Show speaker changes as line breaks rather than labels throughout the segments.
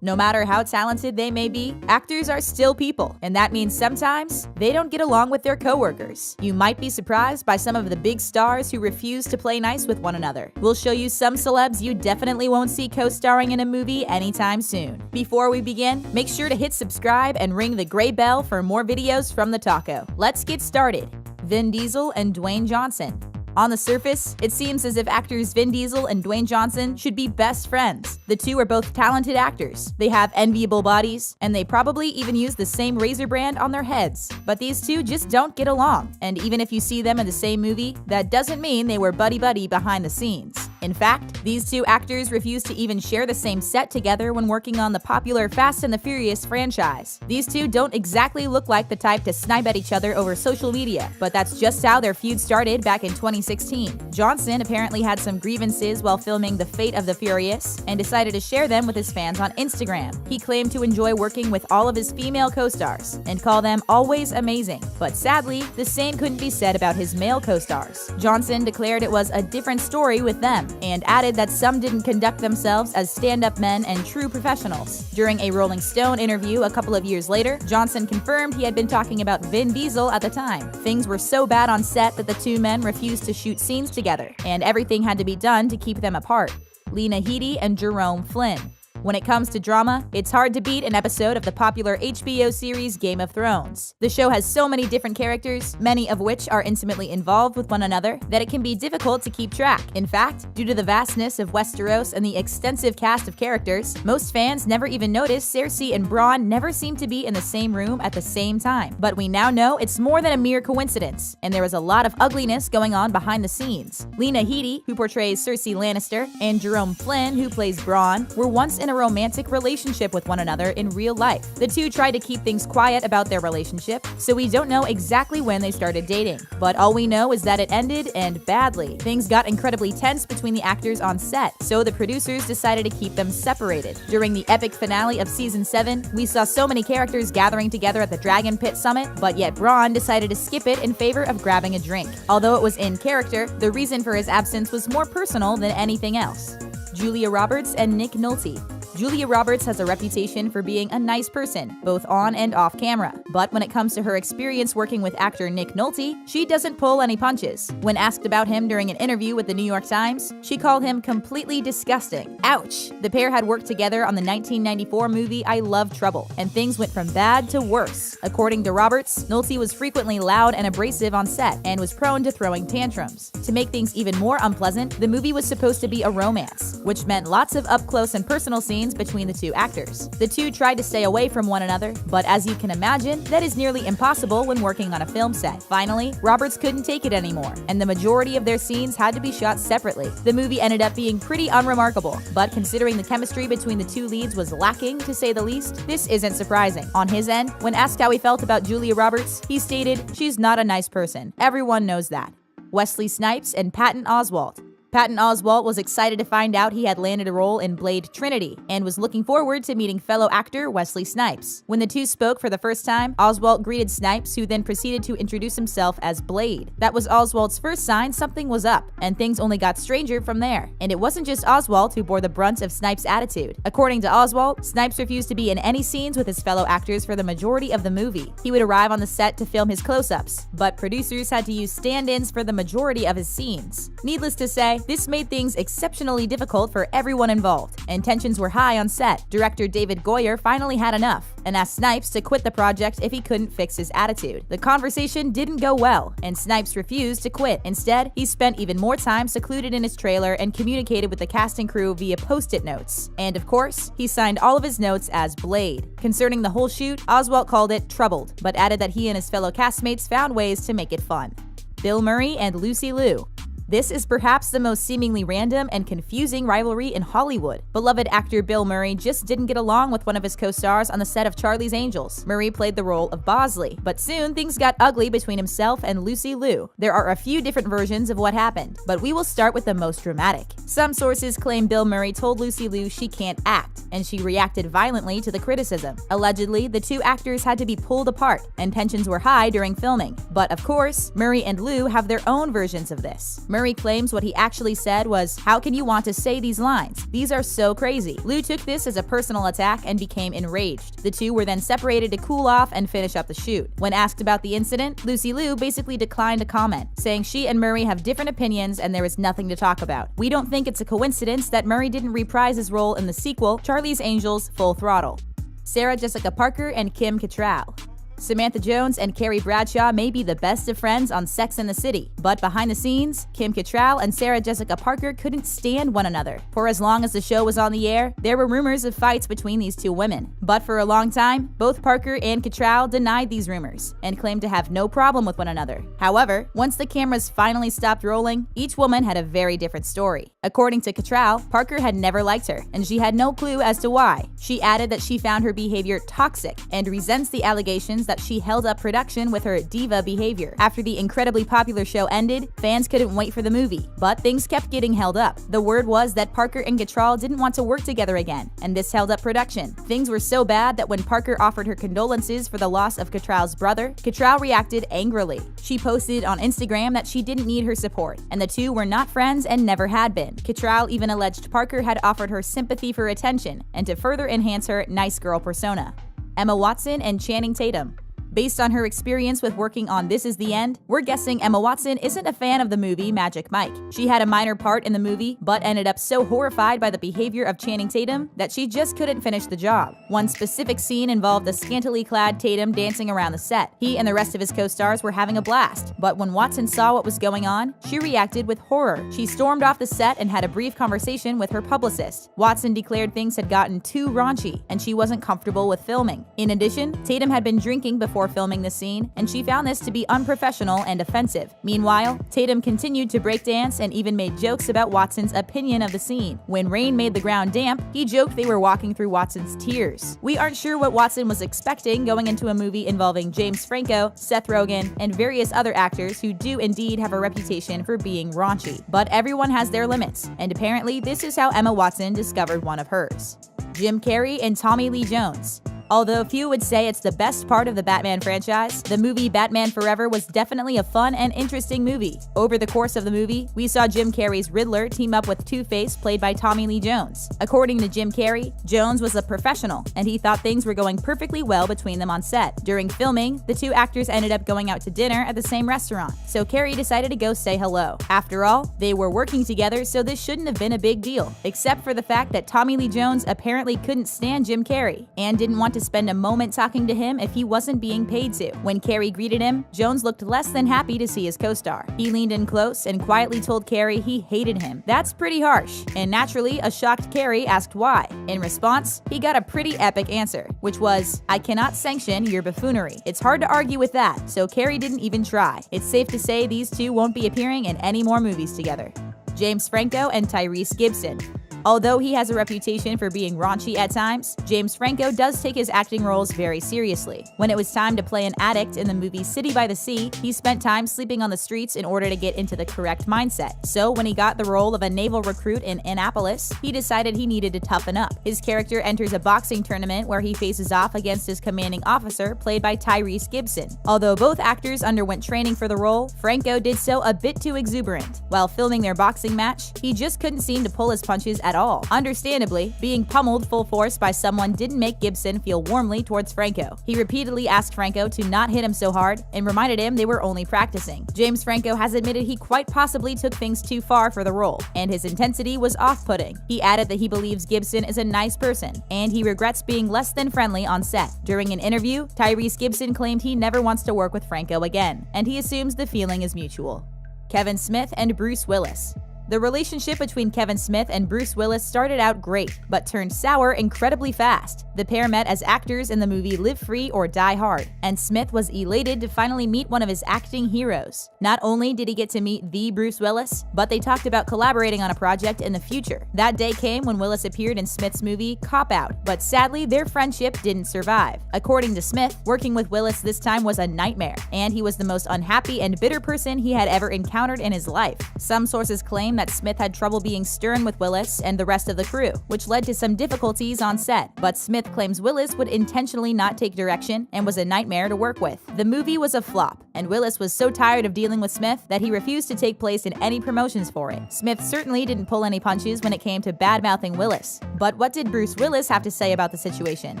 No matter how talented they may be, actors are still people, and that means sometimes they don't get along with their coworkers. You might be surprised by some of the big stars who refuse to play nice with one another. We'll show you some celebs you definitely won't see co-starring in a movie anytime soon. Before we begin, make sure to hit subscribe and ring the gray bell for more videos from TheTalko. Let's get started. Vin Diesel and Dwayne Johnson. On the surface, it seems as if actors Vin Diesel and Dwayne Johnson should be best friends. The two are both talented actors. They have enviable bodies, and they probably even use the same razor brand on their heads. But these two just don't get along. And even if you see them in the same movie, that doesn't mean they were buddy-buddy behind the scenes. In fact, these two actors refuse to even share the same set together when working on the popular Fast and the Furious franchise. These two don't exactly look like the type to snipe at each other over social media, but that's just how their feud started back in 2016. Johnson apparently had some grievances while filming The Fate of the Furious and decided to share them with his fans on Instagram. He claimed to enjoy working with all of his female co-stars and call them always amazing. But sadly, the same couldn't be said about his male co-stars. Johnson declared it was a different story with them and added that some didn't conduct themselves as stand-up men and true professionals. During a Rolling Stone interview a couple of years later, Johnson confirmed he had been talking about Vin Diesel at the time. Things were so bad on set that the two men refused to shoot scenes together, and everything had to be done to keep them apart. Lena Headey and Jerome Flynn. When it comes to drama, it's hard to beat an episode of the popular HBO series Game of Thrones. The show has so many different characters, many of which are intimately involved with one another, that it can be difficult to keep track. In fact, due to the vastness of Westeros and the extensive cast of characters, most fans never even noticed Cersei and Bronn never seemed to be in the same room at the same time. But we now know it's more than a mere coincidence, and there was a lot of ugliness going on behind the scenes. Lena Headey, who portrays Cersei Lannister, and Jerome Flynn, who plays Bronn, were once in a romantic relationship with one another in real life. The two tried to keep things quiet about their relationship, so we don't know exactly when they started dating. But all we know is that it ended, and badly. Things got incredibly tense between the actors on set, so the producers decided to keep them separated. During the epic finale of Season 7, we saw so many characters gathering together at the Dragon Pit Summit, but yet Bronn decided to skip it in favor of grabbing a drink. Although it was in character, the reason for his absence was more personal than anything else. Julia Roberts and Nick Nolte. Julia Roberts has a reputation for being a nice person, both on and off camera. But when it comes to her experience working with actor Nick Nolte, she doesn't pull any punches. When asked about him during an interview with the New York Times, she called him completely disgusting. Ouch! The pair had worked together on the 1994 movie I Love Trouble, and things went from bad to worse. According to Roberts, Nolte was frequently loud and abrasive on set, and was prone to throwing tantrums. To make things even more unpleasant, the movie was supposed to be a romance, which meant lots of up-close and personal scenes between the two actors. The two tried to stay away from one another, but as you can imagine, that is nearly impossible when working on a film set. Finally, Roberts couldn't take it anymore, and the majority of their scenes had to be shot separately. The movie ended up being pretty unremarkable, but considering the chemistry between the two leads was lacking, to say the least, this isn't surprising. On his end, when asked how he felt about Julia Roberts, he stated, "She's not a nice person. Everyone knows that." Wesley Snipes and Patton Oswalt. Patton Oswalt was excited to find out he had landed a role in Blade Trinity, and was looking forward to meeting fellow actor Wesley Snipes. When the two spoke for the first time, Oswalt greeted Snipes, who then proceeded to introduce himself as Blade. That was Oswalt's first sign something was up, and things only got stranger from there. And it wasn't just Oswalt who bore the brunt of Snipes' attitude. According to Oswalt, Snipes refused to be in any scenes with his fellow actors for the majority of the movie. He would arrive on the set to film his close-ups, but producers had to use stand-ins for the majority of his scenes. Needless to say, this made things exceptionally difficult for everyone involved, and tensions were high on set. Director David Goyer finally had enough, and asked Snipes to quit the project if he couldn't fix his attitude. The conversation didn't go well, and Snipes refused to quit. Instead, he spent even more time secluded in his trailer and communicated with the cast and crew via post-it notes. And of course, he signed all of his notes as Blade. Concerning the whole shoot, Oswalt called it troubled, but added that he and his fellow castmates found ways to make it fun. Bill Murray and Lucy Liu. This is perhaps the most seemingly random and confusing rivalry in Hollywood. Beloved actor Bill Murray just didn't get along with one of his co-stars on the set of Charlie's Angels. Murray played the role of Bosley, but soon things got ugly between himself and Lucy Liu. There are a few different versions of what happened, but we will start with the most dramatic. Some sources claim Bill Murray told Lucy Liu she can't act, and she reacted violently to the criticism. Allegedly, the two actors had to be pulled apart, and tensions were high during filming. But of course, Murray and Liu have their own versions of this. Murray claims what he actually said was, "How can you want to say these lines? These are so crazy." Liu took this as a personal attack and became enraged. The two were then separated to cool off and finish up the shoot. When asked about the incident, Lucy Liu basically declined to comment, saying she and Murray have different opinions and there is nothing to talk about. "We don't think it's a coincidence that Murray didn't reprise his role in the sequel, Charlie's Angels Full Throttle." Sarah Jessica Parker and Kim Cattrall. Samantha Jones and Carrie Bradshaw may be the best of friends on Sex and the City, but behind the scenes, Kim Cattrall and Sarah Jessica Parker couldn't stand one another. For as long as the show was on the air, there were rumors of fights between these two women. But for a long time, both Parker and Cattrall denied these rumors and claimed to have no problem with one another. However, once the cameras finally stopped rolling, each woman had a very different story. According to Cattrall, Parker had never liked her, and she had no clue as to why. She added that she found her behavior toxic and resents the allegations that she held up production with her diva behavior. After the incredibly popular show ended, fans couldn't wait for the movie, but things kept getting held up. The word was that Parker and Cattrall didn't want to work together again, and this held up production. Things were so bad that when Parker offered her condolences for the loss of Cattrall's brother, Cattrall reacted angrily. She posted on Instagram that she didn't need her support, and the two were not friends and never had been. Cattrall even alleged Parker had offered her sympathy for attention and to further enhance her nice girl persona. Emma Watson and Channing Tatum. Based on her experience with working on This Is the End, we're guessing Emma Watson isn't a fan of the movie Magic Mike. She had a minor part in the movie, but ended up so horrified by the behavior of Channing Tatum that she just couldn't finish the job. One specific scene involved a scantily clad Tatum dancing around the set. He and the rest of his co-stars were having a blast, but when Watson saw what was going on, she reacted with horror. She stormed off the set and had a brief conversation with her publicist. Watson declared things had gotten too raunchy, and she wasn't comfortable with filming. In addition, Tatum had been drinking before filming the scene, and she found this to be unprofessional and offensive. Meanwhile, Tatum continued to breakdance and even made jokes about Watson's opinion of the scene. When rain made the ground damp, he joked they were walking through Watson's tears. We aren't sure what Watson was expecting going into a movie involving James Franco, Seth Rogen, and various other actors who do indeed have a reputation for being raunchy. But everyone has their limits, and apparently this is how Emma Watson discovered one of hers. Jim Carrey and Tommy Lee Jones. Although few would say it's the best part of the Batman franchise, the movie Batman Forever was definitely a fun and interesting movie. Over the course of the movie, we saw Jim Carrey's Riddler team up with Two-Face, played by Tommy Lee Jones. According to Jim Carrey, Jones was a professional, and he thought things were going perfectly well between them on set. During filming, the two actors ended up going out to dinner at the same restaurant, so Carrey decided to go say hello. After all, they were working together, so this shouldn't have been a big deal, except for the fact that Tommy Lee Jones apparently couldn't stand Jim Carrey, and didn't want to spend a moment talking to him if he wasn't being paid to. When Carrey greeted him, Jones looked less than happy to see his co-star. He leaned in close and quietly told Carrey he hated him. That's pretty harsh, and naturally, a shocked Carrey asked why. In response, he got a pretty epic answer, which was, "I cannot sanction your buffoonery." It's hard to argue with that, so Carrey didn't even try. It's safe to say these two won't be appearing in any more movies together. James Franco and Tyrese Gibson. Although he has a reputation for being raunchy at times, James Franco does take his acting roles very seriously. When it was time to play an addict in the movie City by the Sea, he spent time sleeping on the streets in order to get into the correct mindset. So when he got the role of a naval recruit in Annapolis, he decided he needed to toughen up. His character enters a boxing tournament where he faces off against his commanding officer, played by Tyrese Gibson. Although both actors underwent training for the role, Franco did so a bit too exuberant. While filming their boxing match, he just couldn't seem to pull his punches at all. Understandably, being pummeled full force by someone didn't make Gibson feel warmly towards Franco. He repeatedly asked Franco to not hit him so hard and reminded him they were only practicing. James Franco has admitted he quite possibly took things too far for the role, and his intensity was off-putting. He added that he believes Gibson is a nice person, and he regrets being less than friendly on set. During an interview, Tyrese Gibson claimed he never wants to work with Franco again, and he assumes the feeling is mutual. Kevin Smith and Bruce Willis. The relationship between Kevin Smith and Bruce Willis started out great, but turned sour incredibly fast. The pair met as actors in the movie Live Free or Die Hard, and Smith was elated to finally meet one of his acting heroes. Not only did he get to meet the Bruce Willis, but they talked about collaborating on a project in the future. That day came when Willis appeared in Smith's movie Cop Out, but sadly their friendship didn't survive. According to Smith, working with Willis this time was a nightmare, and he was the most unhappy and bitter person he had ever encountered in his life. Some sources claim claimed that Smith had trouble being stern with Willis and the rest of the crew, which led to some difficulties on set. But Smith claims Willis would intentionally not take direction and was a nightmare to work with. The movie was a flop, and Willis was so tired of dealing with Smith that he refused to take place in any promotions for it. Smith certainly didn't pull any punches when it came to bad-mouthing Willis. But what did Bruce Willis have to say about the situation?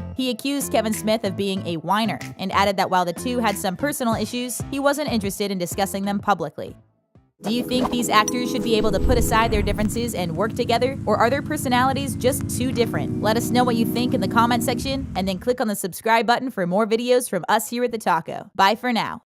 He accused Kevin Smith of being a whiner and added that while the two had some personal issues, he wasn't interested in discussing them publicly. Do you think these actors should be able to put aside their differences and work together, or are their personalities just too different? Let us know what you think in the comment section, and then click on the subscribe button for more videos from us here at TheTalko. Bye for now.